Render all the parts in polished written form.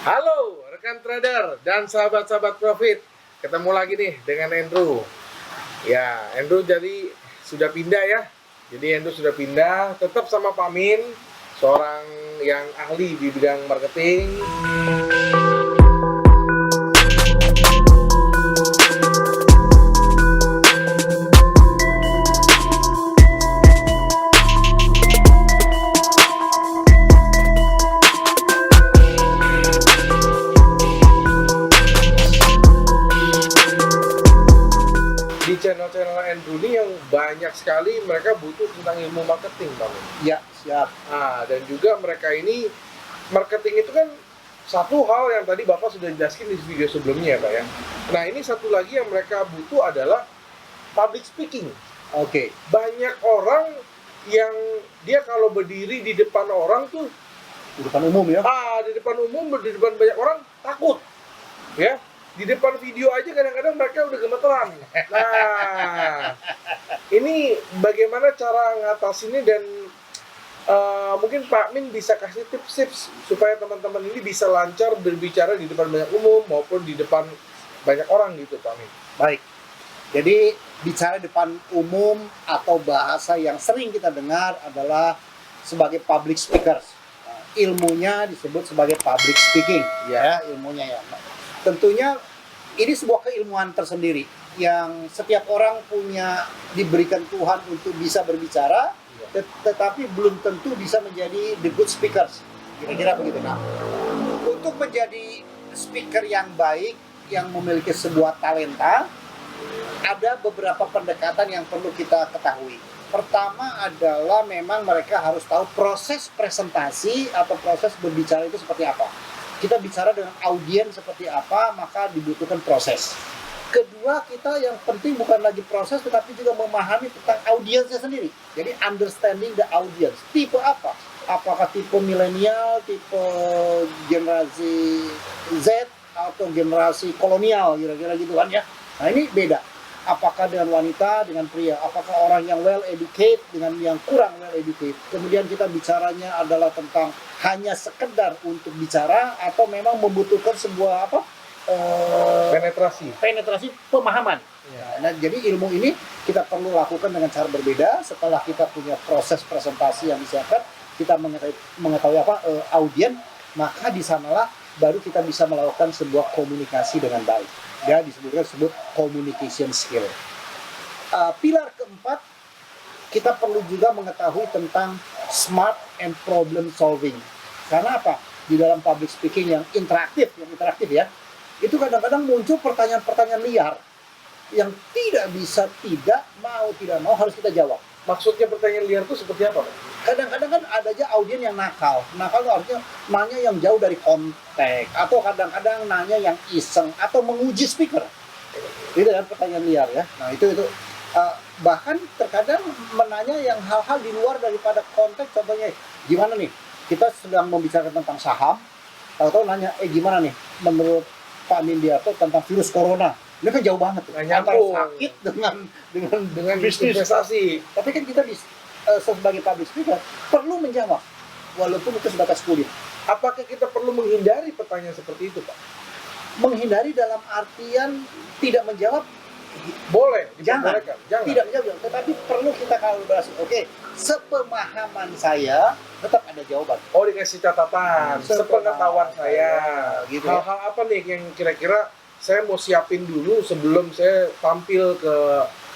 Halo rekan trader dan sahabat-sahabat profit. Ketemu lagi nih dengan Andrew. Ya, Andrew jadi sudah pindah ya. Jadi Andrew sudah pindah, tetap sama Pak Min, seorang yang ahli di bidang marketing. Di channel-channel Andrew ini yang banyak sekali mereka butuh tentang ilmu marketing, Pak Min. Ya, siap. Dan juga mereka ini marketing itu kan satu hal yang tadi Bapak sudah jelaskan di video sebelumnya, Pak ya. Nah, ini satu lagi yang mereka butuh adalah public speaking. Oke. Banyak orang yang dia kalau berdiri di depan orang tuh Di depan umum ya. di depan umum, di depan banyak orang takut. Ya. Di depan video aja kadang-kadang mereka udah gemeteran. Nah, ini bagaimana cara ngatasinnya dan mungkin Pak Min bisa kasih tips-tips supaya teman-teman ini bisa lancar berbicara di depan banyak umum maupun di depan banyak orang gitu, Pak Min. Baik. Jadi bicara depan umum atau bahasa yang sering kita dengar adalah sebagai public speakers. Ilmunya disebut sebagai public speaking, ya ilmunya ya. Tentunya ini sebuah keilmuan tersendiri yang setiap orang punya diberikan Tuhan untuk bisa berbicara, tetapi belum tentu bisa menjadi the good speakers. Kira-kira begitu. Nah, untuk menjadi speaker yang baik, yang memiliki sebuah talenta, ada beberapa pendekatan yang perlu kita ketahui. Pertama adalah memang mereka harus tahu proses presentasi atau proses berbicara itu seperti apa. Kita bicara dengan audiens seperti apa, maka dibutuhkan proses. Kedua, kita yang penting bukan lagi proses, tetapi juga memahami tentang audiensnya sendiri. Jadi understanding the audience. Tipe apa? Apakah tipe milenial, tipe generasi Z, atau generasi kolonial, kira-kira gitu kan ya. Nah, ini beda. Apakah dengan wanita, dengan pria? Apakah orang yang well educated dengan yang kurang well educated? Kemudian kita bicaranya adalah tentang hanya sekedar untuk bicara atau memang membutuhkan sebuah penetrasi pemahaman. Nah, jadi ilmu ini kita perlu lakukan dengan cara berbeda. Setelah kita punya proses presentasi yang disiapkan, kita mengetahui audiens, maka di sanalah baru kita bisa melakukan sebuah komunikasi dengan baik. Ya, disebut communication skill. Pilar keempat, kita perlu juga mengetahui tentang smart and problem solving. Karena apa? Di dalam public speaking yang interaktif ya, itu kadang-kadang muncul pertanyaan-pertanyaan liar yang tidak mau harus kita jawab. Maksudnya pertanyaan liar itu seperti apa, Pak? Kadang-kadang kan ada aja audiens yang nakal. Nakal itu artinya nanya yang jauh dari konteks, atau kadang-kadang nanya yang iseng atau menguji speaker. Itu kan pertanyaan liar ya. Nah, itu bahkan terkadang menanya yang hal-hal di luar daripada konteks. Contohnya, gimana nih? Kita sedang membicarakan tentang saham, tahu-tahu nanya, gimana nih menurut Pak Mindiarto tentang virus corona? Ini kan jauh banget tuh, antara sakit dengan bisnis investasi. Tapi kan kita sebagai public speaker perlu menjawab, walaupun itu sebatas kulit. Apakah kita perlu menghindari pertanyaan seperti itu, Pak? Menghindari dalam artian tidak menjawab, boleh, jangan. Tidak menjawab, tetapi perlu kita kalibrasi. Oke, sepemahaman saya tetap ada jawaban. Oh, dikasih catatan, sepengetahuan saya. Gitu. Hal-hal apa nih yang kira-kira saya mau siapin dulu sebelum saya tampil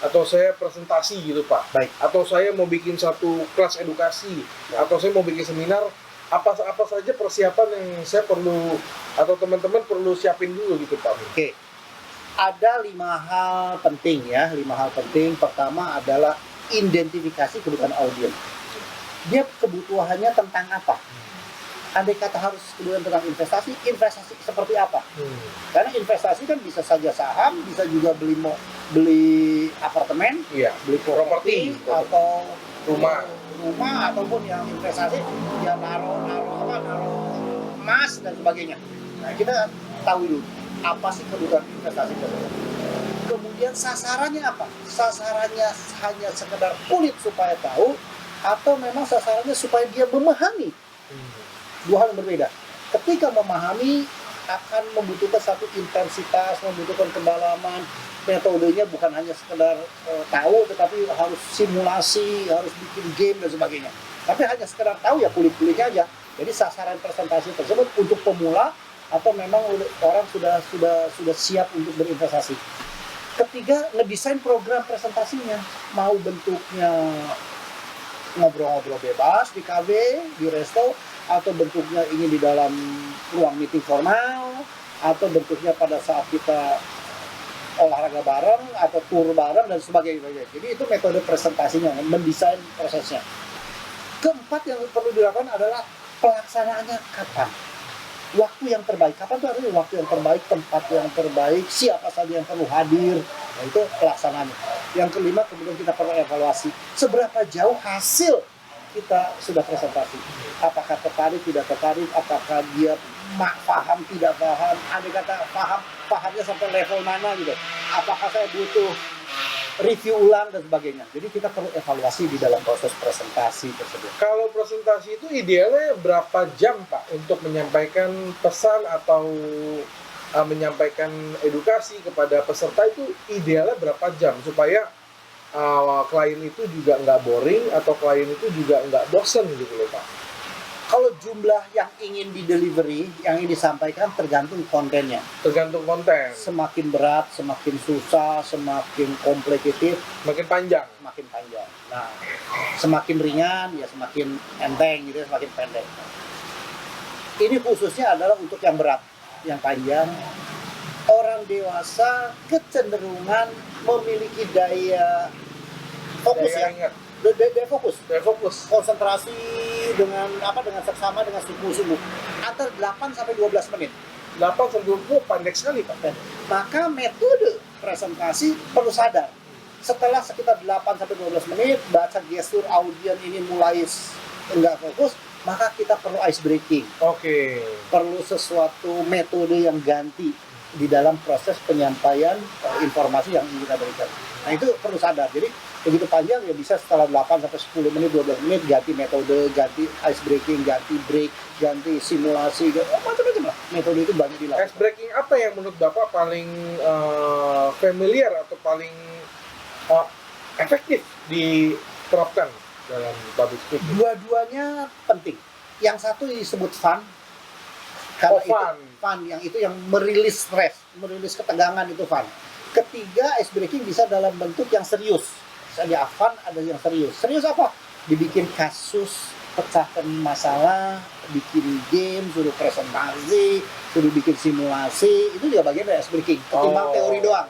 atau saya presentasi gitu, Pak. Baik. Atau saya mau bikin satu kelas edukasi, atau saya mau bikin seminar, apa saja persiapan yang saya perlu atau teman-teman perlu siapin dulu gitu, Pak. Oke. Ada 5 hal penting ya, 5 hal penting. Pertama adalah identifikasi kebutuhan audiens. Dia kebutuhannya tentang apa? Andai kata harus kemudian tentang investasi seperti apa? Karena investasi kan bisa saja saham, bisa juga beli apartemen, beli properti atau rumah ataupun yang investasi ya naruh emas dan sebagainya. Nah, kita tahu dulu apa sih kebutuhan investasi tersebut. Kemudian sasarannya apa? Sasarannya hanya sekedar kulit supaya tahu, atau memang sasarannya supaya dia memahami. Dua hal yang berbeda. Ketika memahami, akan membutuhkan satu intensitas, membutuhkan kedalaman. Metodenya bukan hanya sekedar tahu, tetapi harus simulasi, harus bikin game dan sebagainya. Tapi hanya sekedar tahu ya kulit-kulitnya aja. Jadi sasaran presentasi tersebut untuk pemula atau memang orang sudah siap untuk berinvestasi. Ketiga, ngedesain program presentasinya. Mau bentuknya ngobrol-ngobrol bebas di kafe, di resto, atau bentuknya ingin di dalam ruang meeting formal, atau bentuknya pada saat kita olahraga bareng, atau tur bareng, dan sebagainya. Jadi itu metode presentasinya, mendesain prosesnya. Keempat yang perlu dilakukan adalah pelaksanaannya kapan. Waktu yang terbaik, kapan itu artinya waktu yang terbaik, tempat yang terbaik, siapa saja yang perlu hadir, nah itu pelaksanaannya. Yang kelima, kemudian kita perlu evaluasi seberapa jauh hasil kita sudah presentasi. Apakah tertarik, tidak tertarik, apakah dia paham, tidak paham, ada kata pahamnya sampai level mana gitu. Apakah saya butuh review ulang dan sebagainya. Jadi kita perlu evaluasi di dalam proses presentasi tersebut. Kalau presentasi itu idealnya berapa jam Pak untuk menyampaikan pesan atau menyampaikan edukasi kepada peserta, itu idealnya berapa jam supaya klien itu juga nggak boring atau klien itu juga nggak bosen gitu loh Pak? Kalau jumlah yang ingin di-delivery, yang ingin disampaikan tergantung kontennya. Tergantung konten. Semakin berat, semakin susah, semakin komplikatif, Makin panjang. semakin panjang. Nah, semakin ringan, ya semakin enteng gitu, semakin pendek. Ini khususnya adalah untuk yang berat, yang panjang. Orang dewasa kecenderungan memiliki daya fokus Saya ya. ingat. Daya fokus. Saya fokus. Konsentrasi dengan seksama dengan sungguh-sungguh antar 8 sampai 12 menit. 8 sampai 20 pendek sekali Pak. Maka metode presentasi perlu sadar. Setelah sekitar 8 sampai 12 menit baca gestur audien ini mulai enggak fokus, maka kita perlu ice breaking. Oke. Perlu sesuatu metode yang ganti di dalam proses penyampaian informasi yang ingin kita berikan. Nah, itu perlu sadar. Jadi begitu panjang ya bisa setelah 8 sampai 10 menit, 12 menit ganti metode, ganti ice breaking, ganti break, ganti simulasi, macam-macam lah. Metode itu banyak dilakukan. Ice breaking apa yang menurut Bapak paling familiar atau paling efektif diterapkan dalam public speaking? Dua-duanya penting. Yang satu disebut fun. Karena Oh, fun. itu fun, yang itu yang merilis stres, merilis ketegangan, itu fun. Ketiga, ice breaking bisa dalam bentuk yang serius. Ada fun, ada yang serius. Serius apa? Dibikin kasus, pecahkan masalah, bikin game, suruh presentasi, suruh bikin simulasi, itu juga bagian dari ice breaking. Ketimbang teori doang.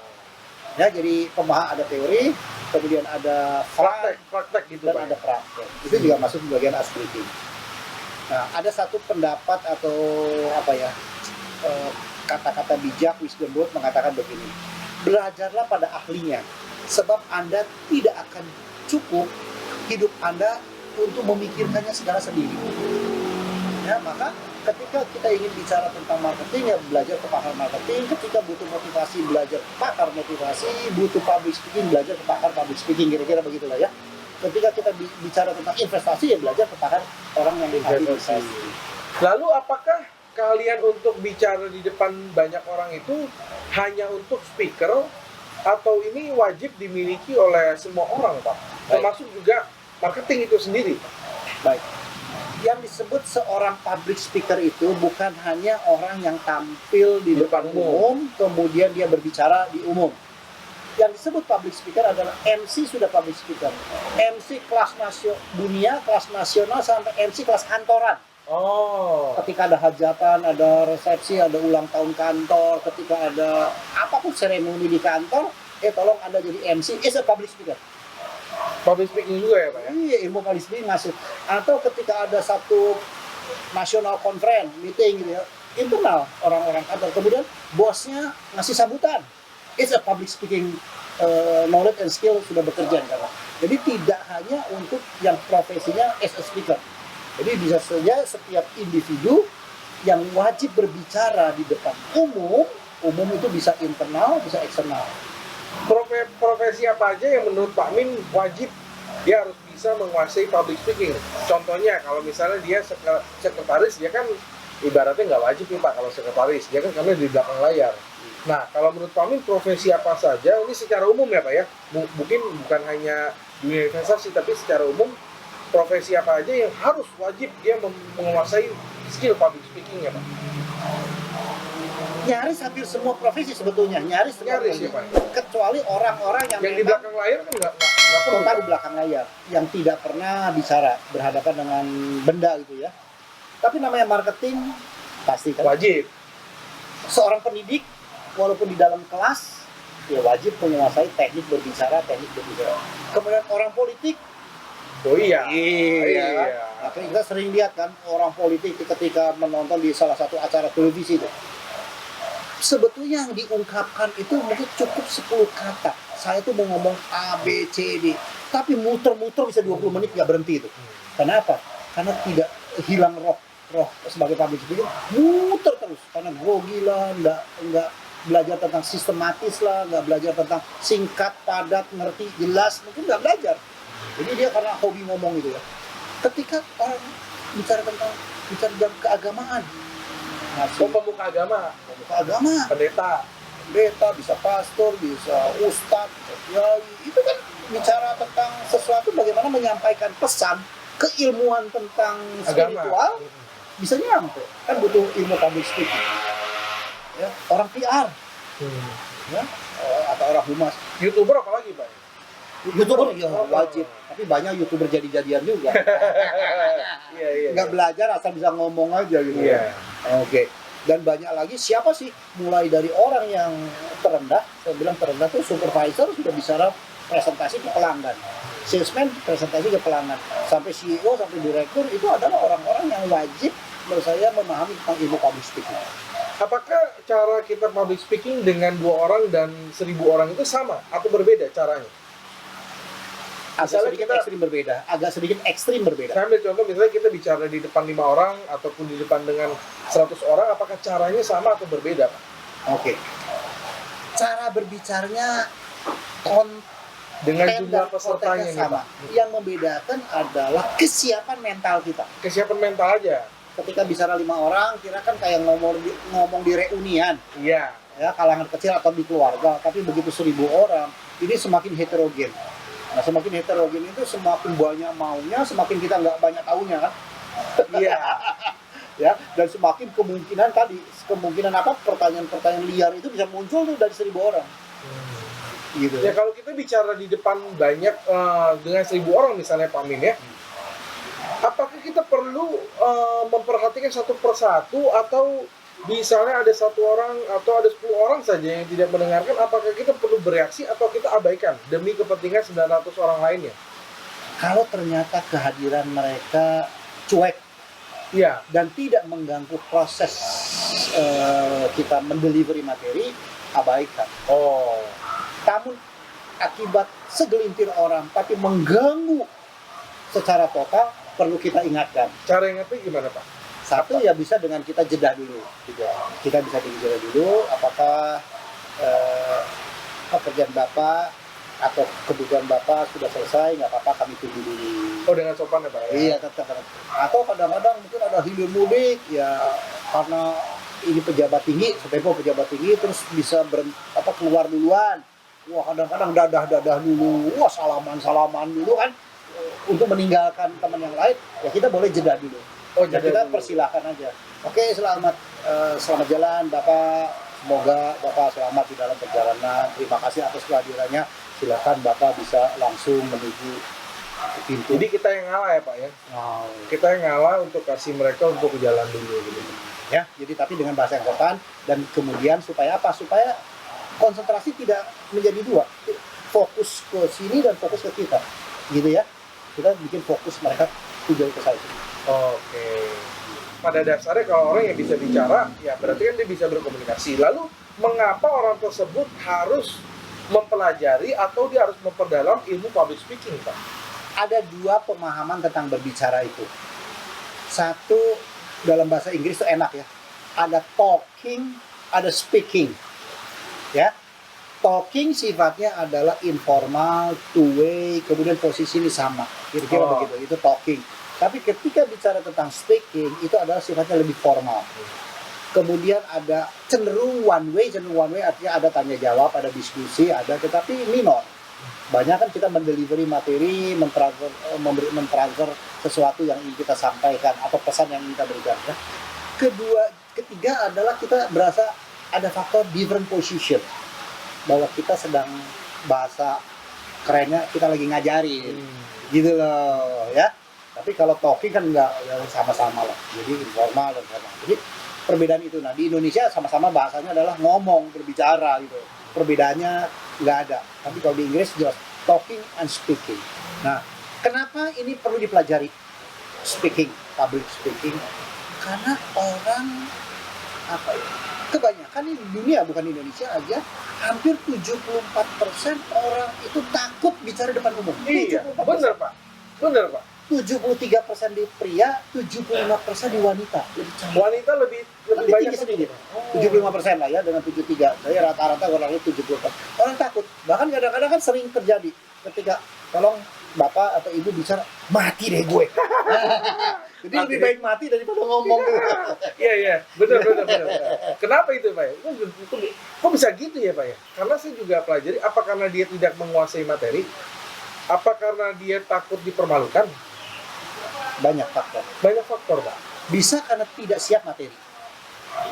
Ya, jadi pemahaman ada teori, kemudian ada Praktek gitu dan Pak. ada praktek. Itu juga masuk di bagian ice breaking. Nah, ada satu pendapat atau kata-kata bijak, wisdom word mengatakan begini: belajarlah pada ahlinya, sebab Anda tidak akan cukup hidup Anda untuk memikirkannya segala sendiri. Ya, maka ketika kita ingin bicara tentang marketing, ya belajar ke pakar marketing. Ketika butuh motivasi, belajar ke pakar motivasi. Butuh public speaking, belajar ke pakar public speaking. Kira-kira begitulah ya. Ketika kita bicara tentang investasi, ya belajar ke pakar orang yang ahli investasi. Lalu apakah kalian untuk bicara di depan banyak orang itu hanya untuk speaker atau ini wajib dimiliki oleh semua orang Pak? Termasuk juga marketing itu sendiri Pak? Baik. Yang disebut seorang public speaker itu bukan hanya orang yang tampil di depan umum, kemudian dia berbicara di umum. Yang disebut public speaker adalah MC sudah public speaker. MC kelas dunia, kelas nasional, sampai MC kelas kantoran. Oh. Ketika ada hajatan, ada resepsi, ada ulang tahun kantor, ketika ada apapun seremoni di kantor, tolong Anda jadi MC, is a public speaker. Public speaking juga ya Pak ya? Iya, ilmu public speaking masuk. Atau ketika ada satu national conference, meeting gitu ya, internal orang-orang kantor, kemudian bosnya ngasih sambutan, it's a public speaking knowledge and skill sudah bekerja di sana. Jadi tidak hanya untuk yang profesinya as a speaker. Jadi bisa saja setiap individu yang wajib berbicara di depan umum itu bisa internal, bisa eksternal. Profesi apa aja yang menurut Pak Min wajib dia harus bisa menguasai public speaking? Contohnya kalau misalnya dia sekretaris, dia kan ibaratnya nggak wajib nih Pak kalau sekretaris, dia kan karena di belakang layar. Nah, kalau menurut Pak Amin, profesi apa saja, ini secara umum ya Pak ya, mungkin bukan hanya dunia investasi, tapi secara umum, profesi apa aja yang harus wajib dia menguasai skill public speaking ya Pak? Nyaris hampir semua profesi sebetulnya, nyaris semua Nyaris profesi. ya Pak? Kecuali orang-orang yang Yang di memang belakang layar kan nggak perlu. total di belakang layar, yang tidak pernah bicara, berhadapan dengan benda gitu ya. Tapi namanya marketing, pasti kan. Wajib. Seorang pendidik, walaupun di dalam kelas, ya wajib menguasai teknik berbicara. Kemudian orang politik, Oh iya. iya. Nah, kita sering lihat kan orang politik ketika menonton di salah satu acara televisi itu. Sebetulnya yang diungkapkan itu mungkin cukup 10 kata. Saya tuh mau ngomong A, B, C, D. Tapi muter-muter bisa 20 menit nggak berhenti itu. Kenapa? Karena tidak hilang roh sebagai public speaker, muter terus. Karena grogi lah, nggak belajar tentang sistematis lah, nggak belajar tentang singkat, padat, ngerti, jelas. Mungkin nggak belajar. Jadi dia karena hobi ngomong gitu ya. Ketika orang bicara dalam keagamaan, Pemuka agama, pendeta, bisa pastor, bisa ustadz, bisa kiai, itu kan bicara tentang sesuatu bagaimana menyampaikan pesan, keilmuan tentang spiritual, bisa nyampe. Kan butuh ilmu public speaking. Ya, orang PR, ya, atau orang humas. YouTuber apalagi Pak? YouTuber ya wajib, tapi banyak YouTuber jadi-jadian juga. Iya. Nggak belajar asal bisa ngomong aja gitu. Iya. Oke. Dan banyak lagi siapa sih? Mulai dari orang yang terendah, saya bilang terendah tuh supervisor sudah bicara presentasi ke pelanggan. Salesman presentasi ke pelanggan. Sampai CEO, sampai direktur itu adalah orang-orang yang wajib menurut saya memahami tentang ilmu public speaking. Apakah cara kita public speaking dengan 2 orang dan 1.000 orang itu sama atau berbeda caranya? Agak sedikit ekstrim berbeda. Saya ambil contoh misalnya kita bicara di depan 5 orang ataupun di depan dengan 100 orang, apakah caranya sama atau berbeda Pak? Oke. Cara berbicaranya Dengan jumlah pesertanya nih, sama. Pak. Yang membedakan adalah kesiapan mental kita. Kesiapan mental aja. Ketika bicara 5 orang, kira kan kayak ngomong di reunian, Iya. ya kalangan kecil atau di keluarga. Tapi begitu 1.000 orang, ini semakin heterogen. Nah, semakin heterogen itu semakin banyak maunya, semakin kita nggak banyak tahunya kan. Iya. Ya, dan semakin kemungkinan apa pertanyaan-pertanyaan liar itu bisa muncul tuh dari 1.000 orang. Gitu. Ya kalau kita bicara di depan banyak dengan 1.000 orang misalnya Pak Amin ya, apakah kita perlu memperhatikan satu persatu atau misalnya ada 1 orang atau ada 10 orang saja yang tidak mendengarkan, apakah kita perlu bereaksi atau kita abaikan demi kepentingan 900 orang lainnya? Kalau ternyata kehadiran mereka cuek, Iya. dan tidak mengganggu proses kita mendelivery materi, abaikan. Oh. Namun akibat segelintir orang tapi mengganggu secara total, perlu kita ingatkan. Cara ingatnya gimana Pak? Satu ya bisa dengan kita jeda dulu, kita bisa jeda dulu. Apakah pekerjaan Bapak atau kebutuhan Bapak sudah selesai? Nggak apa-apa, kami tunggu dulu. Oh, dengan sopan ya Pak? Ya? Iya, tetap. Atau kadang-kadang mungkin ada hilir mudik ya, karena ini pejabat tinggi, pejabat tinggi terus bisa keluar duluan. Wah, kadang-kadang dadah dulu, wah salaman dulu kan, untuk meninggalkan teman yang lain. Ya kita boleh jeda dulu. Oh, jadi kita persilahkan aja. Oke, selamat jalan Bapak. Semoga Bapak selamat di dalam perjalanan. Terima kasih atas kehadirannya. Silakan Bapak bisa langsung menuju ke pintu. Jadi kita yang ngalah ya Pak ya? Oh. Kita yang ngalah untuk kasih mereka untuk jalan dulu gitu. Ya, jadi tapi dengan bahasa yang sopan, dan kemudian supaya apa? Supaya konsentrasi tidak menjadi 2. Fokus ke sini dan fokus ke kita. Gitu ya. Kita bikin fokus mereka tujuan ke saya. Oke. Pada dasarnya kalau orang yang bisa bicara, ya berarti kan dia bisa berkomunikasi. Lalu mengapa orang tersebut harus mempelajari atau dia harus memperdalam ilmu public speaking, Pak? Ada 2 pemahaman tentang berbicara itu. Satu, dalam bahasa Inggris itu enak ya. Ada talking, ada speaking. Ya. Talking sifatnya adalah informal, two way, kemudian posisi ini sama. Kira-kira begitu. Itu talking. Tapi ketika bicara tentang speaking, itu adalah sifatnya lebih formal. Kemudian ada cenderung one way artinya ada tanya jawab, ada diskusi, ada, tetapi minor. Banyak kan kita mendelivery materi, mentransfer sesuatu yang ingin kita sampaikan atau pesan yang ingin kita berikan. Ya. Ketiga adalah kita berasa ada faktor different position, bahwa kita sedang bahasa kerennya kita lagi ngajarin, gitu loh ya. Tapi kalau talking kan enggak, ya sama-sama lah. Jadi informal dan formal. Jadi perbedaan itu. Nah di Indonesia sama-sama bahasanya adalah ngomong, berbicara gitu. Perbedaannya nggak ada. Tapi kalau di Inggris jelas talking and speaking. Nah, kenapa ini perlu dipelajari? Speaking, public speaking. Karena orang kebanyakan di dunia, bukan di Indonesia aja, hampir 74% orang itu takut bicara depan umum. Iya, benar Pak. Benar Pak. 73% di pria, 75% di wanita. Wanita lebih Lebih banyak tinggi sedikit. 75% lah ya dengan 73. Saya rata-rata orangnya 70%. Orang takut. Bahkan kadang-kadang kan sering terjadi ketika tolong bapak atau ibu bicara, mati deh gue. Jadi lebih baik mati daripada ngomong. Iya, benar. Kenapa itu Pak? Kok bisa gitu ya Pak ya? Karena saya juga pelajari, apa karena dia tidak menguasai materi? Apa karena dia takut dipermalukan? Banyak faktor. Banyak faktor Pak. Bisa karena tidak siap materi.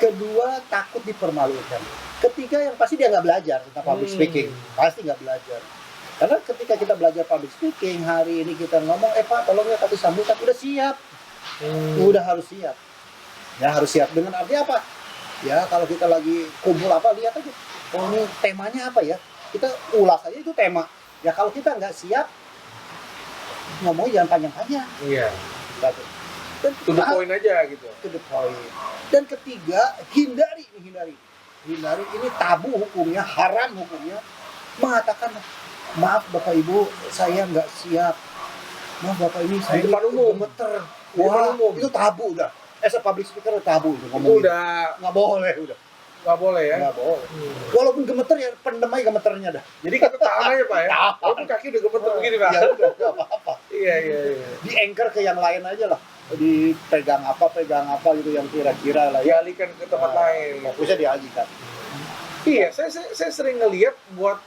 Kedua, takut dipermalukan. Ketiga, yang pasti dia nggak belajar tentang public speaking. Pasti nggak belajar. Karena ketika kita belajar public speaking, hari ini kita ngomong, Pak, tolong ya kasih sambutan, udah siap. Udah harus siap. Ya, harus siap. Dengan arti apa? Ya, kalau kita lagi kumpul apa, lihat aja. Oh, ini temanya apa ya? Kita ulas aja itu tema. Ya, kalau kita nggak siap, ngomongnya jangan panjang-panjang. Iya. Dan To the point aja gitu. To the point. Dan ketiga, hindari. Ini tabu hukumnya, haram hukumnya. Mengatakan, maaf Bapak Ibu, saya nggak siap. Maaf Bapak ini saya Di depan umum. gemeter. Di depan Wah, umum. itu tabu udah. As a public speaker tabu itu ngomong. Udah Nggak boleh udah. nggak boleh ya. Nggak boleh. Walaupun gemeter ya pendem aja gemeternya dah. Jadi kita tahan aja Pak ya. Walaupun kaki udah gemeter begini Pak. Ya udah, nggak apa-apa. Iya. Di anchor ke yang lain aja lah. Dipegang apa gitu yang kira-kira lah ya. Dialihkan ke tempat lain. Fokusnya dialihkan. Iya, saya sering ngelihat buat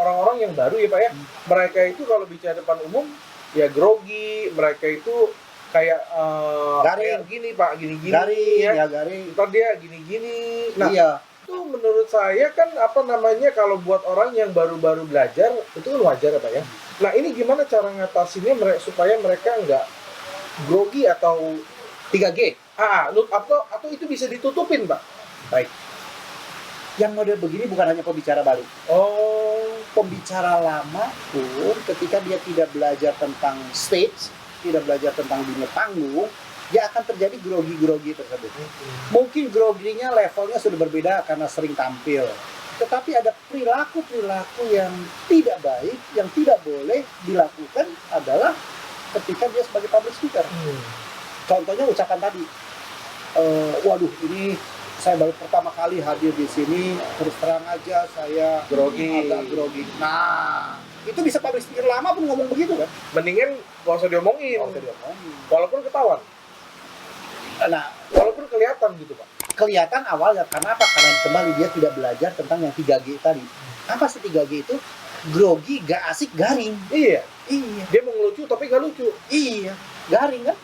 orang-orang yang baru ya Pak ya. Mereka itu kalau bicara depan umum ya grogi, mereka itu kayak Garing. kayak gini Pak, gini-gini Garing, ya. ya garing. Ntar dia gini-gini. Nah, Iya. itu menurut saya kan kalau buat orang yang baru-baru belajar itu kan wajar ya Pak ya. Nah, ini gimana cara ngatasinnya supaya mereka nggak grogi atau 3G. atau itu bisa ditutupin Pak? Baik. Yang model begini bukan hanya pembicara baru. Oh, Pembicara lama pun ketika dia tidak belajar tentang stage, tidak belajar tentang dunia panggung, dia akan terjadi grogi-grogi tersebut. Mungkin groginya levelnya sudah berbeda karena sering tampil. Tetapi ada perilaku-perilaku yang tidak baik, yang tidak boleh dilakukan adalah ketika dia sebagai public speaker. Contohnya ucapan tadi, waduh ini saya baru pertama kali hadir di sini, terus terang aja saya agak grogi. Nah, itu bisa public speaker lama pun ngomong begitu kan? Mendingan gak usah diomongin, walaupun ketahuan, Nah, walaupun kelihatan gitu Pak. kelihatan awalnya karena apa? Karena kembali dia tidak belajar tentang yang 3G tadi. Apa sih 3G itu? Grogi, gak asik, garing. Iya, Iya, dia mau ngelucu tapi gak lucu. iya, garing kan?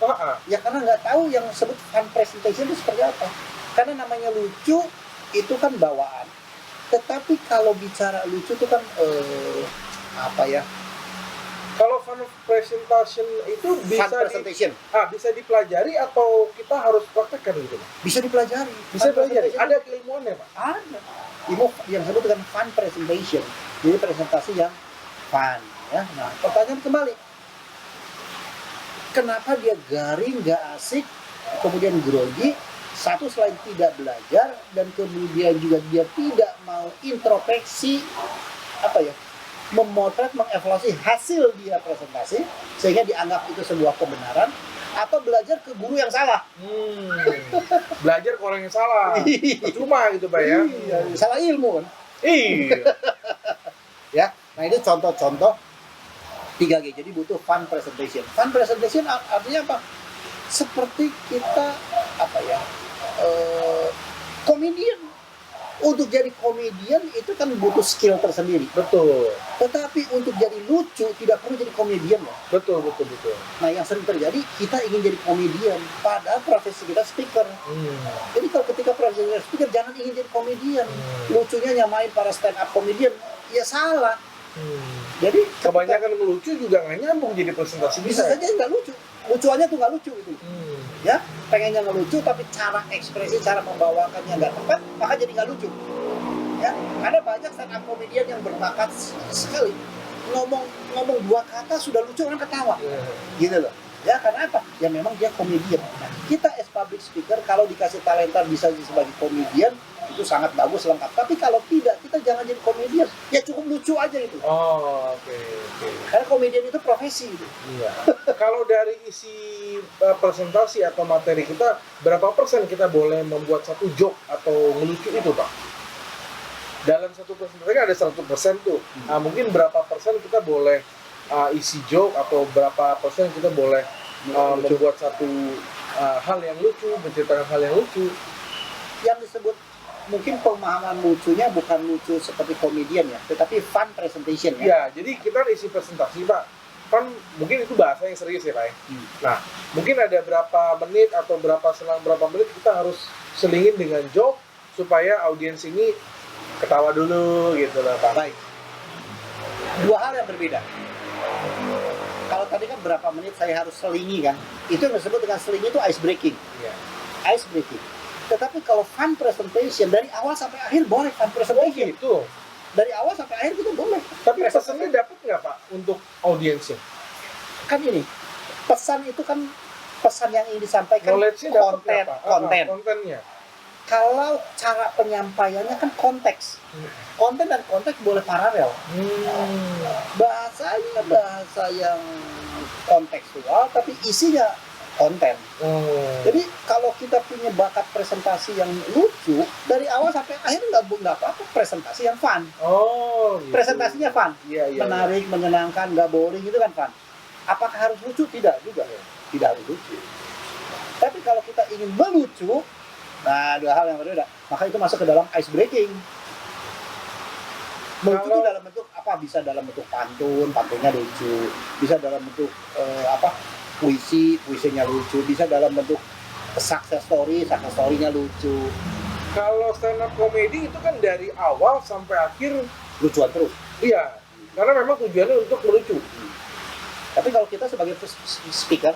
Ya karena nggak tahu yang disebut fun presentation itu seperti apa. Karena namanya lucu itu kan bawaan. Tetapi kalau bicara lucu itu kan apa ya? Kalau fun presentation itu Fun presentation bisa dipelajari atau kita harus praktekkan gitu Pak? bisa dipelajari. Bisa Fun dipelajari. presentation Ada keilmuannya Pak? ada. Ilmu yang disebut dengan fun presentation. Jadi presentasi yang fun ya. Nah, pertanyaan kembali. Kenapa dia garing, gak asik, kemudian grogi? Satu, selain tidak belajar, dan kemudian juga dia tidak mau introspeksi, memotret, mengevaluasi hasil dia presentasi, sehingga dianggap itu sebuah kebenaran, atau belajar ke guru yang salah. Belajar ke orang yang salah. Percuma gitu Pak ya. Iya, salah ilmu kan. Iya. Ya, nah itu contoh-contoh 3G. Jadi butuh fun presentation. Fun presentation artinya apa? Seperti kita apa ya? Komedian. Untuk jadi komedian itu kan butuh skill tersendiri. Betul. Tetapi untuk jadi lucu tidak perlu jadi komedian loh. Betul. Nah yang sering terjadi kita ingin jadi komedian, padahal profesi kita speaker. Jadi kalau ketika profesi kita speaker jangan ingin jadi komedian. Lucunya nyamain para stand up komedian, ya salah. Jadi Kebanyakan ngelucu juga nggak nyambung jadi presentasi bisa saja nggak lucu. Lucuannya tuh nggak lucu gitu. Ya, pengennya ngelucu tapi cara ekspresi, cara membawakannya nggak tepat, maka jadi nggak lucu. Ya, ada banyak stand up komedian yang berbakat sekali. Ngomong dua kata sudah lucu, orang ketawa. Gitu loh. Ya, karena apa? Ya memang dia komedian. Nah, kita as public speaker kalau dikasih talenta bisa sebagai komedian itu sangat bagus, lengkap. Tapi kalau tidak, kita jangan jadi komedian. Ya cukup lucu aja itu. Oh, oke. Karena komedian itu profesi gitu. Iya. Kalau dari isi presentasi atau materi kita, berapa persen kita boleh membuat satu joke atau ngelucu itu, Pak? Dalam satu presentasi kan ada 100% tuh. Nah, mungkin berapa persen kita boleh isi joke atau berapa persen kita boleh membuat satu hal yang lucu, menceritakan hal yang lucu. Yang disebut mungkin pemahaman lucunya bukan lucu seperti komedian ya, tetapi fun presentation ya. Ya, jadi kita isi presentasi, Pak. Kan mungkin itu bahasa yang serius ya, Pak. Nah, mungkin ada berapa menit atau selang berapa menit kita harus selingin dengan joke supaya audiens ini ketawa dulu gitu lah, Pak. Baik. Dua hal yang berbeda. Kalau tadi kan berapa menit saya harus selingi kan, itu yang disebut dengan selingi itu ice breaking. Iya. Ice breaking. Tetapi kalau fun presentation dari awal sampai akhir boleh fun Oh presentation. gitu. Dari awal sampai akhir itu boleh. Tapi pesannya dapat nggak, Pak, untuk audiensnya? Kan ini pesan itu kan pesan yang ingin disampaikan, Knowledge-nya dapat nggak, Pak? Kontennya. Kalau cara penyampaiannya kan konteks. Konten dan konteks boleh paralel. Bahasanya bahasa yang kontekstual tapi isinya konten. Jadi kalau kita punya bakat presentasi yang lucu dari awal sampai akhir nggak apa-apa, presentasi yang fun. Oh, gitu. Presentasinya fun, Iya. menarik, menyenangkan, nggak boring, itu kan fun. Apakah harus lucu? Tidak juga, tidak harus lucu. Tapi kalau kita ingin melucu, nah dua hal yang berbeda, maka itu masuk ke dalam ice breaking. Melucu itu dalam bentuk apa? Bisa dalam bentuk pantun, pantunnya lucu. Bisa dalam bentuk puisinya lucu. Bisa dalam bentuk success story-nya lucu. Kalau stand up comedy itu kan dari awal sampai akhir Lucuan terus. iya, karena memang tujuannya untuk melucu. Tapi kalau kita sebagai speaker,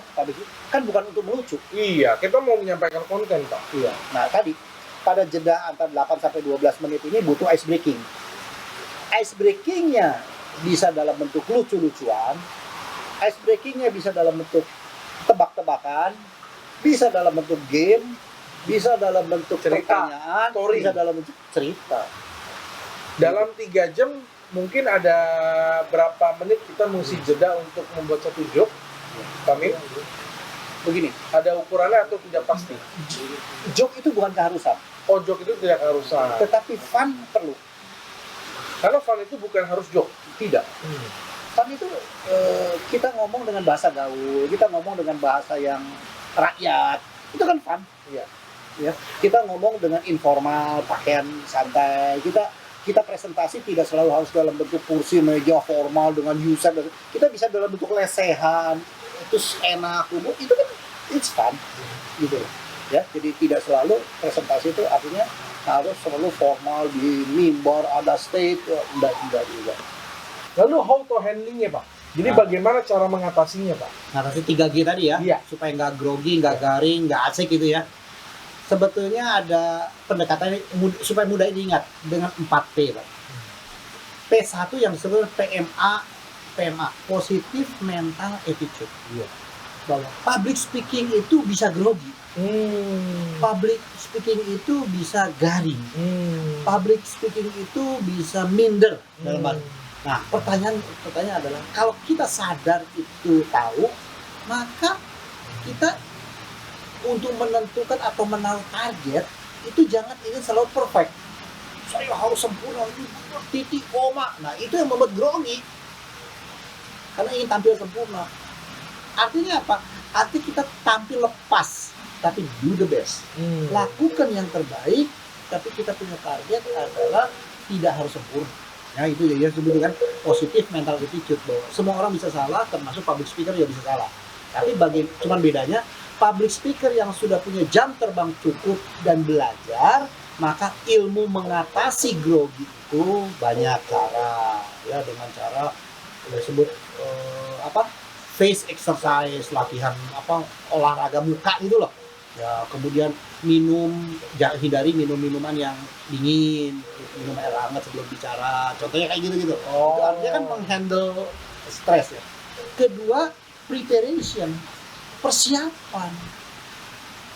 kan bukan untuk melucu. Iya, kita mau menyampaikan konten, Pak. Iya. Nah, tadi pada jeda antara 8 sampai 12 menit ini butuh ice breaking. Ice breaking-nya bisa dalam bentuk lucu-lucuan, ice breaking-nya bisa dalam bentuk tebak-tebakan, bisa dalam bentuk game, bisa dalam bentuk Cerita, pertanyaan, story. bisa dalam bentuk cerita. Dalam 3 jam mungkin ada berapa menit kita mesti jeda untuk membuat satu joke, Kami? Begini, Ada ukurannya atau tidak pasti? joke itu bukan keharusan, Oh, joke itu tidak harusan. tetapi fun perlu. Karena fun itu bukan harus joke. Tidak. Fun itu kita ngomong dengan bahasa gaul, kita ngomong dengan bahasa yang rakyat, itu kan fun. Iya. Ya, kita ngomong dengan informal, pakaian santai, kita presentasi tidak selalu harus dalam bentuk kursi meja formal dengan user, kita bisa dalam bentuk lesehan, terus enak, umum, itu kan it's fun, gitu loh. Ya, jadi tidak selalu presentasi itu artinya harus selalu formal di mimbar, ada stage, enggak juga. Lalu how to handlingnya, Pak? Jadi bagaimana cara mengatasinya, Pak? Nah, kasih 3G tadi ya, Iya. supaya nggak grogi, nggak garing, nggak asik gitu ya. Sebetulnya ada pendekatan supaya mudah diingat dengan 4P, Pak. P1 yang disebut PMA, Positive Mental Attitude. Iya. Bahwa public speaking itu bisa grogi, public speaking itu bisa garing, public speaking itu bisa minder dalam hal. Nah, pertanyaan adalah kalau kita sadar itu tahu, maka kita untuk menentukan atau menaruh target itu jangan ingin selalu perfect. Saya harus sempurna, titik koma. Nah, itu yang membuat grogi. karena ingin tampil sempurna. Artinya apa? Artinya kita tampil lepas, tapi do the best. Lakukan yang terbaik, tapi kita punya target adalah tidak harus sempurna. Ya itu ya sebut kan positif mental attitude, bahwa semua orang bisa salah, termasuk public speaker juga bisa salah. Tapi cuman bedanya public speaker yang sudah punya jam terbang cukup dan belajar, maka ilmu mengatasi grogi itu banyak cara, ya dengan cara disebut face exercise, latihan olahraga muka gitu loh. Ya, kemudian hindari minuman yang dingin, minum air hangat sebelum bicara. Contohnya kayak gitu-gitu. Itu artinya kan menghandle stres ya. Kedua, preparation, persiapan.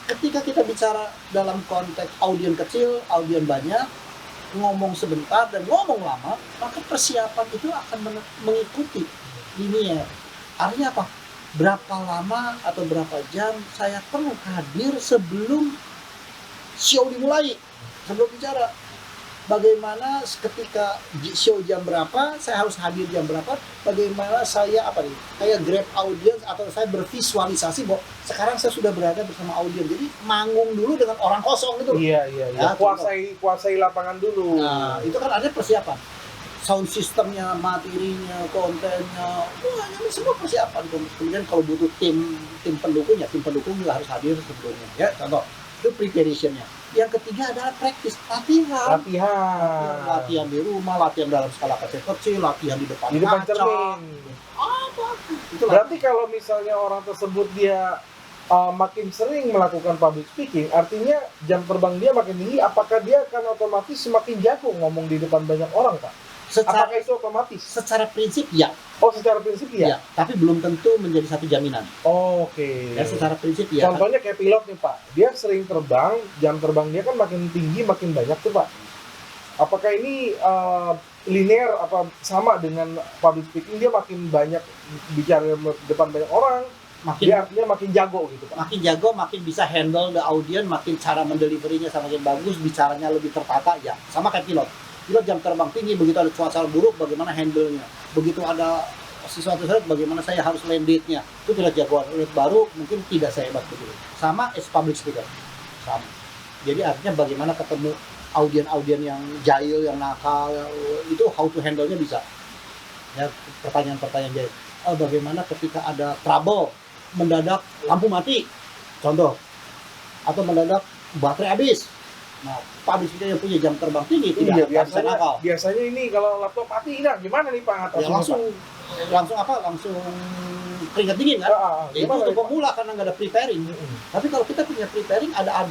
Ketika kita bicara dalam konteks audiens kecil, audiens banyak, ngomong sebentar dan ngomong lama, maka persiapan itu akan mengikuti linear. Artinya apa? Berapa lama atau berapa jam saya perlu hadir sebelum show dimulai, sebelum bicara. Bagaimana ketika show jam berapa, saya harus hadir jam berapa, bagaimana saya kayak grab audience atau saya bervisualisasi bahwa sekarang saya sudah berada bersama audiens. Jadi manggung dulu dengan orang kosong gitu. Iya. Ya, kuasai lapangan dulu. Nah, itu kan ada persiapan. Sound systemnya, materinya, kontennya, ini semua persiapan. Kemudian kalau butuh tim pendukung juga harus hadir sebelumnya. Ya, contoh itu preparationnya. Yang ketiga adalah practice, latihan di rumah, latihan dalam skala kecil, latihan di depan cermin. Berarti kalau misalnya orang tersebut dia makin sering melakukan public speaking, artinya jam terbang dia makin tinggi. Apakah dia akan otomatis semakin jago ngomong di depan banyak orang, Pak? Apakah itu otomatis? Secara prinsip ya. Secara prinsip ya? Tapi belum tentu menjadi satu jaminan. Oke. Ya, secara prinsip ya. Contohnya kayak pilot nih, Pak. Dia sering terbang, jam terbang dia kan makin tinggi, makin banyak tuh, Pak. Apakah ini linear apa sama dengan public speaking? Dia makin banyak bicara di depan banyak orang, dia artinya makin jago gitu, Pak. Makin jago, makin bisa handle the audience, makin cara mendeliverinya semakin bagus, bicaranya lebih tertata ya. Sama kayak pilot jam terbang tinggi, begitu ada cuaca buruk bagaimana handle-nya, begitu ada sesuatu bagaimana saya harus landed-nya, itu pilot jagoan. Pilot baru mungkin tidak sehebat begitu. Sama as public speaker, sama. Jadi artinya bagaimana ketemu audiens yang jahil, yang nakal, itu how to handle-nya bisa. Ya, pertanyaan-pertanyaan jahil. Bagaimana ketika ada trouble, mendadak lampu mati, contoh, atau mendadak baterai habis. Nah, public speaker yang punya jam terbang tinggi tidak bisa nakal. Biasanya ini kalau laptop mati, gimana nih Pak? Ya, langsung keringat dingin kan? Ya, itu untuk pemula karena nggak ada preparing. Tapi kalau kita punya preparing, ada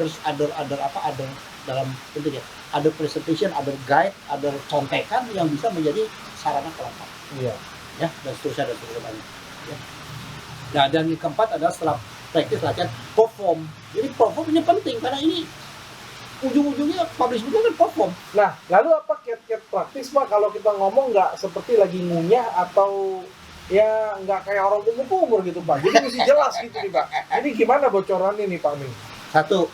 dalam tentunya ada presentation, ada guide, ada contekan yang bisa menjadi sarana pelengkap. Iya. Ya, dan seterusnya. Ya. Nah, dan yang keempat adalah setelah praktis latihan perform. Jadi perform ini penting karena ini ujung-ujungnya publish buku kan perform. Nah, lalu apa kiat-kiat praktis Pak kalau kita ngomong nggak seperti lagi ngunyah atau ya nggak kayak orang kumur-kumur gitu Pak? Jadi mesti jelas gitu nih Pak. Jadi gimana bocorannya nih Pak Ming? Satu,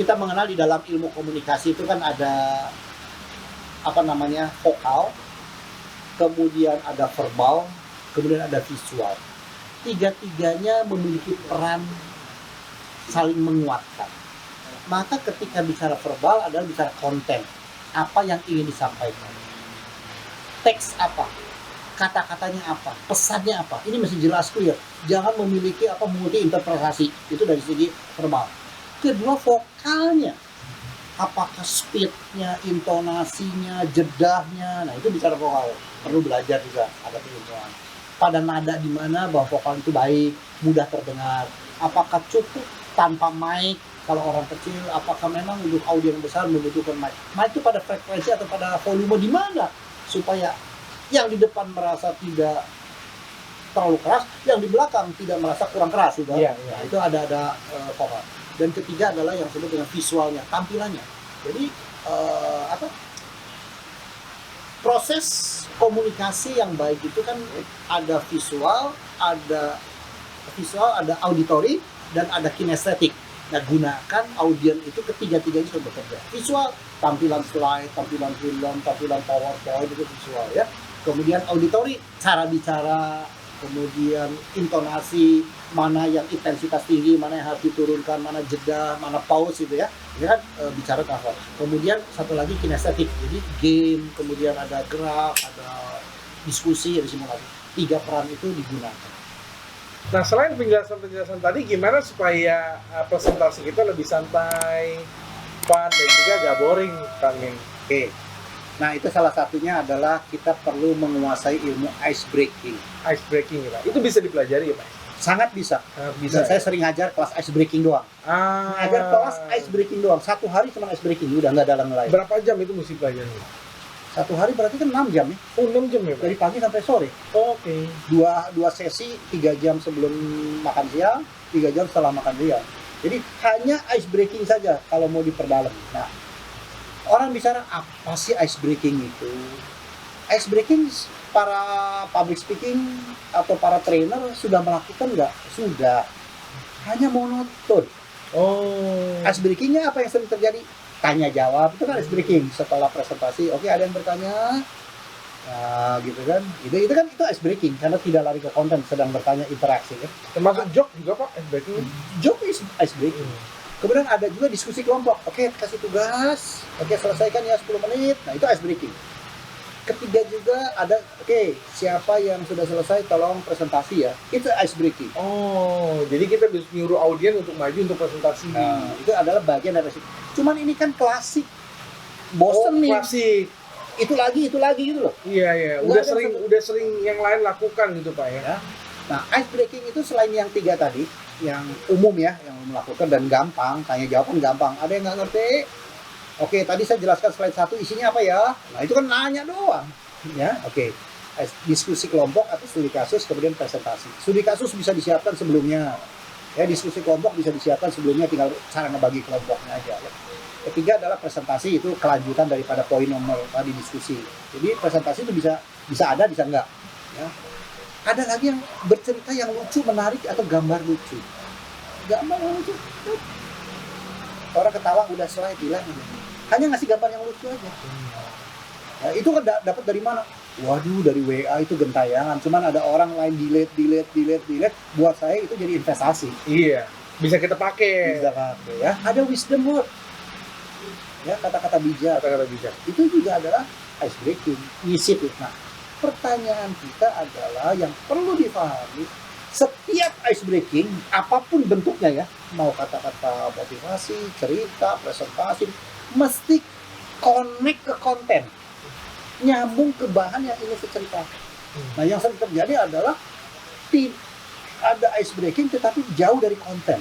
kita mengenal di dalam ilmu komunikasi itu kan ada vokal, kemudian ada verbal, kemudian ada visual. Tiga-tiganya memiliki peran saling menguatkan. Maka ketika bicara verbal adalah bicara konten, apa yang ingin disampaikan, teks apa, kata-katanya apa, pesannya apa, ini mesti jelas clear. Jangan memiliki multi interpretasi, itu dari segi verbal. Kedua, vokalnya, apakah speednya, intonasinya, jedahnya, nah itu bicara vokal. Perlu belajar juga, ada keilmuan. Pada nada di mana bahwa vokal itu baik, mudah terdengar. Apakah cukup tanpa mic? Kalau orang kecil, apakah memang untuk audiens besar membutuhkan mic? Mic itu pada frekuensi atau pada volume di mana? Supaya yang di depan merasa tidak terlalu keras, yang di belakang tidak merasa kurang keras. Gitu. Iya. Nah, itu ada vokal. Dan ketiga adalah yang disebut dengan visualnya, tampilannya. Jadi, proses komunikasi yang baik itu kan ada visual, ada auditory, dan ada kinestetik. Nah, gunakan audiens itu ketiga-tiganya sudah bekerja. Visual, tampilan slide, tampilan film, tampilan PowerPoint itu visual ya. kemudian auditory, cara bicara, kemudian intonasi, mana yang intensitas tinggi, mana yang harus diturunkan, mana jeda, mana pause gitu ya. Ini kan bicara tentang. Kemudian satu lagi kinestetik, jadi game, kemudian ada gerak, ada diskusi, ada simulasi. 3 peran itu digunakan. Nah, selain penjelasan-penjelasan tadi, gimana supaya presentasi kita lebih santai, fun, dan juga gak boring, Kang Min? Oke. Nah, itu salah satunya adalah kita perlu menguasai ilmu ice breaking. Ice breaking, Pak. Itu bisa dipelajari ya, Pak? Sangat bisa. Bisa. Dan saya sering ngajar kelas ice breaking doang. Ngajar kelas ice breaking doang. 1 hari cuma ice breaking, udah nggak ada lain. Berapa jam itu mesti pelajari? 1 hari berarti kan 6 jam ya. Oh, 6 jam ya, Pak? Dari pagi sampai sore. Oke. Dua sesi, 3 jam sebelum makan siang, 3 jam setelah makan siang. Jadi hanya ice breaking saja kalau mau diperdalam. Nah, orang bicara apa sih ice breaking itu? Ice breaking para public speaking atau para trainer sudah melakukan nggak? Sudah. Hanya monoton. Oh. Ice breakingnya apa yang sering terjadi? Tanya jawab, itu kan ice breaking. Setelah presentasi, oke, ada yang bertanya. Nah, gitu kan. Itu kan itu ice breaking karena tidak lari ke konten, sedang bertanya, interaksi kan. Termasuk joke juga, Pak, ice breaking? Joke is ice breaking. Kemudian ada juga diskusi kelompok. Oke, kasih tugas. Oke, selesaikan ya 10 menit. Nah, itu ice breaking. Ketiga juga ada, oke, siapa yang sudah selesai tolong presentasi ya. Itu ice breaking. Oh, jadi kita bisa nyuruh audiens untuk maju untuk presentasi. Nah, itu adalah bagian dari situ. Cuman ini kan klasik. Bosen nih. Klasik. Itu lagi gitu loh. Iya, iya. Udah sering yang lain lakukan gitu, Pak ya. Ya. Nah, ice breaking itu selain yang 3 tadi, yang umum ya, yang melakukan dan gampang, tanya jawab kan gampang. Ada yang nggak ngerti? Oke, tadi saya jelaskan slide 1 isinya apa ya? Nah, itu kan nanya doang. Ya, oke. Diskusi kelompok atau studi kasus, kemudian presentasi. Studi kasus bisa disiapkan sebelumnya. Ya, diskusi kelompok bisa disiapkan sebelumnya, tinggal cara ngebagi kelompoknya aja. Ya. Ketiga adalah presentasi, itu kelanjutan daripada poin nomor tadi diskusi. Jadi presentasi itu bisa ada, bisa enggak. Ya. Ada lagi yang bercerita yang lucu, menarik, atau gambar lucu. Gambar yang lucu. Orang ketawa udah slide hilang. Hanya ngasih gambar yang lucu aja. Nah, itu kan dapat dari mana? Waduh, dari WA itu gentayangan. Cuman ada orang lain delete. Buat saya itu jadi investasi. Iya, bisa kita pakai. Bisa pakai ya. Ada wisdom word. Ya, kata-kata bijak. Kata-kata bijak. Itu juga adalah ice breaking. Nyisip. Nah, pertanyaan kita adalah yang perlu dipahami, setiap ice breaking, apapun bentuknya ya, mau kata-kata motivasi, cerita, presentasi, mesti connect ke konten, nyambung ke bahan yang ingin diceritakan. Nah, yang sering terjadi adalah ada ice breaking tetapi jauh dari konten.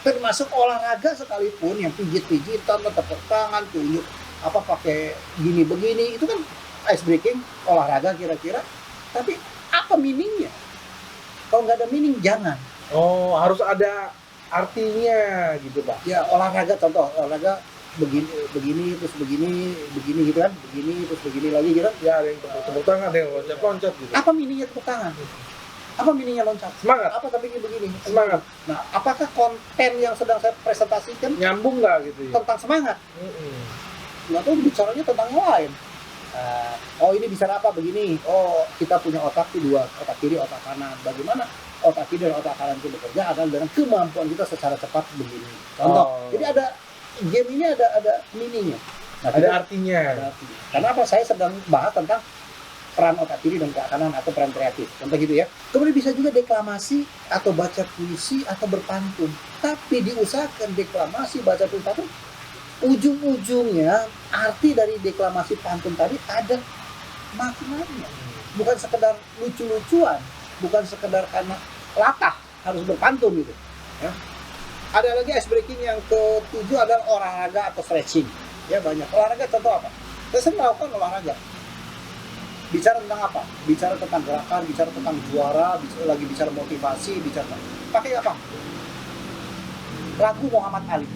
Termasuk olahraga sekalipun, yang pijit-pijitan, tepuk tangan, tunjuk apa pakai gini begini, itu kan ice breaking, olahraga kira-kira. Tapi apa meaningnya? Kalau nggak ada meaning, jangan. Oh, harus ada artinya gitu, Pak. Ya, olahraga, contoh olahraga begini terus begini gitu kan, begini terus begini lagi gitu. Ya, ada yang tepuk tangan, ada yang loncat-loncat gitu. Apa meaningnya tepuk tangan? Apa meaningnya loncat? Semangat. Apa tapi begini? Semangat. Nah, apakah konten yang sedang saya presentasikan Nyambung nggak gitu ya? tentang semangat? Nggak tahu, bicaranya tentang yang lain. Oh, ini bicara apa begini? Oh, kita punya otak itu 2, otak kiri, otak kanan. Bagaimana otak kiri dan otak kanan itu bekerja adalah dengan kemampuan kita secara cepat begini. Contoh. Jadi ada game ini ada meaningnya. Nah, Ada artinya. Karena apa? Saya sedang bahas tentang peran otak kiri dan otak kanan atau peran kreatif. Contoh gitu ya. Kemudian bisa juga deklamasi atau baca puisi atau berpantun. Tapi diusahakan deklamasi, baca puisi, pantun, ujung-ujungnya arti dari deklamasi pantun tadi ada maknanya. Bukan sekedar lucu-lucuan, bukan sekedar karena latah harus berpantun gitu. Ya. Ada lagi ice breaking yang ke-7 adalah olahraga atau stretching. Ya, banyak. Olahraga contoh apa? Saya sering melakukan olahraga. Bicara tentang apa? Bicara tentang gerakan, bicara tentang juara, bicara motivasi, bicara pakai apa? Lagu Muhammad Ali.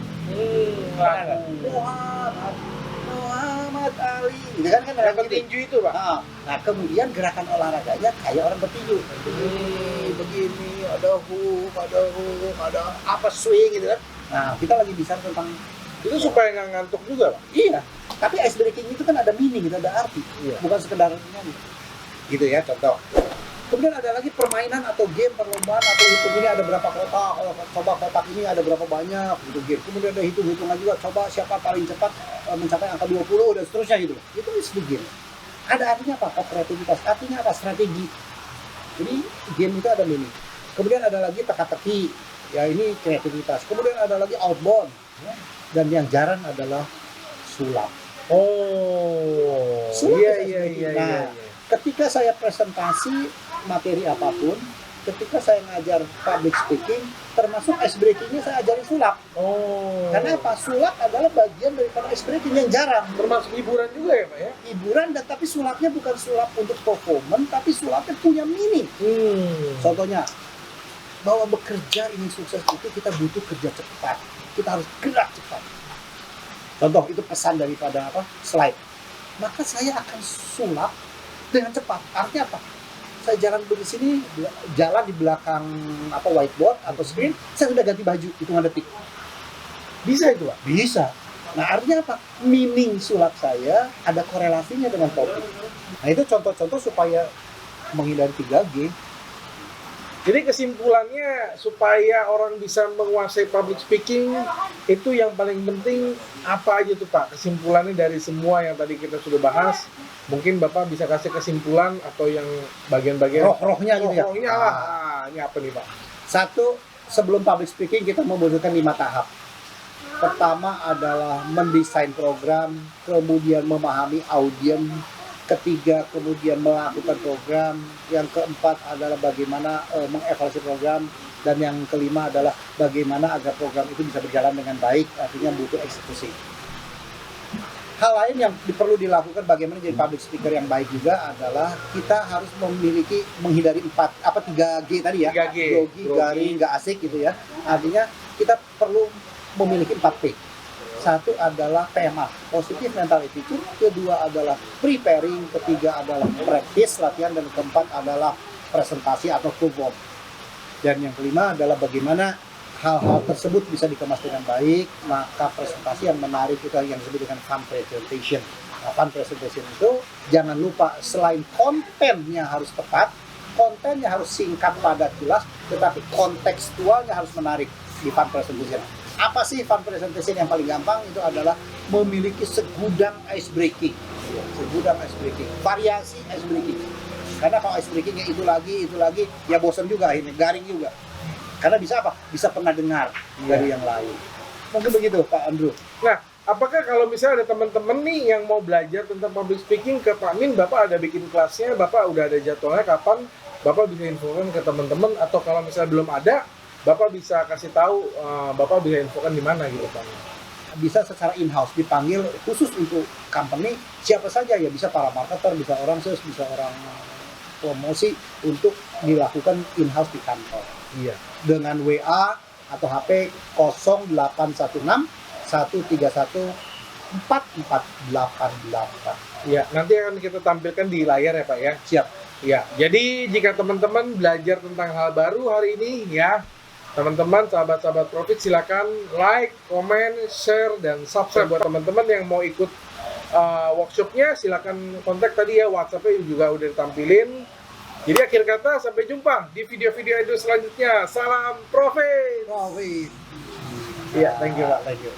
Muhammad Ali. Gitu kan Yang bertinju itu, Pak. Nah, kemudian gerakan olahraganya kayak orang bertinju. Begini, ada hook, ada apa swing gitu kan. Nah, kita lagi bicara tentang Itu supaya nggak ngantuk juga, Pak. iya. Tapi ice breaking itu kan ada meaning, gitu, ada arti, bukan sekedar nyanyi. Gitu ya, contoh. Kemudian ada lagi permainan atau game perlombaan atau hitung ini ada berapa kotak, kalau coba kotak ini ada berapa banyak gitu game. Kemudian ada hitung-hitungan juga, coba siapa paling cepat mencapai angka 20 dan seterusnya gitu. Itu is the game. Ada artinya apa? Kreativitas. Artinya apa? Strategi. Jadi game itu ada meaning. Kemudian ada lagi teka-teki, ya ini kreativitas. Kemudian ada lagi outbound, ya. Dan yang jarang adalah sulap. Oh, Sulap iya. Nah, ketika saya presentasi materi apapun, ketika saya ngajar public speaking, termasuk ice breaking-nya saya ajarin sulap. Oh. Karena apa? Sulap adalah bagian daripada ice breaking yang jarang. Termasuk hiburan juga ya, Pak ya? Hiburan, dan tapi sulapnya bukan sulap untuk performance, tapi sulapnya punya meaning. Contohnya, bahwa bekerja ingin sukses itu kita butuh kerja cepat. Kita harus gerak cepat. Contoh, itu pesan daripada apa? Slide. Maka saya akan sulap dengan cepat. Artinya apa? Saya jalan di sini, jalan di belakang apa whiteboard atau screen, saya sudah ganti baju hitungan detik. Bisa itu, Pak? Bisa. Nah, artinya apa? Meaning sulap saya ada korelasinya dengan topik. Nah, itu contoh-contoh supaya menghindari 3G. Jadi kesimpulannya supaya orang bisa menguasai public speaking itu yang paling penting apa aja tuh Pak? Kesimpulannya dari semua yang tadi kita sudah bahas, mungkin Bapak bisa kasih kesimpulan atau yang bagian-bagian Roh-rohnya gitu ya. rohnya lah. Ini apa nih Pak? Satu, sebelum public speaking kita membutuhkan 5 tahap. Pertama adalah mendesain program, kemudian memahami audiens, ketiga kemudian melakukan program, yang keempat adalah bagaimana mengevaluasi program, dan yang kelima adalah bagaimana agar program itu bisa berjalan dengan baik, artinya butuh eksekusi. Hal lain yang perlu dilakukan bagaimana jadi public speaker yang baik juga adalah kita harus menghindari 3G tadi ya, 3G, grogi, garing, nggak asik gitu ya. Artinya kita perlu memiliki 4P. Satu adalah PMA, positive mental attitude, kedua adalah preparing, ketiga adalah practice, latihan, dan keempat adalah presentasi atau perform. Dan yang kelima adalah bagaimana hal-hal tersebut bisa dikemas dengan baik, maka presentasi yang menarik itu yang disebut dengan fun presentation. Nah, fun presentation itu jangan lupa selain kontennya harus tepat, kontennya harus singkat, padat, jelas, tetapi kontekstualnya harus menarik di fun presentation. Apa sih fun presentation yang paling gampang? Itu adalah memiliki segudang ice breaking. Segudang ice breaking. Variasi ice breaking. Karena kalau ice breakingnya itu lagi, ya bosan juga akhirnya, garing juga. Karena bisa apa? Bisa pernah dengar dari yang lain. Mungkin begitu Pak Andrew. Nah, apakah kalau misalnya ada teman-teman nih yang mau belajar tentang public speaking ke Pak Min, Bapak ada bikin kelasnya, Bapak udah ada jadwalnya kapan? Bapak bisa infokan ke teman-teman, atau kalau misalnya belum ada, Bapak bisa kasih tahu, Bapak bisa infokan di mana gitu Pak? Bisa secara in-house, dipanggil khusus untuk company, siapa saja ya, bisa para marketer, bisa orang sales, bisa orang promosi untuk dilakukan in-house di kantor. Iya. Dengan WA atau HP 0816 131 4488. Iya, nanti akan kita tampilkan di layar ya Pak ya. Siap. Ya, jadi jika teman-teman belajar tentang hal baru hari ini ya, teman-teman, sahabat-sahabat Profit, silakan like, komen, share, dan subscribe. Buat teman-teman yang mau ikut workshopnya, silakan kontak tadi ya, WhatsApp-nya juga udah ditampilin. Jadi akhir kata, sampai jumpa di video-video Edu selanjutnya. Salam Profit. Profit. Iya, thank you Pak. Thank you.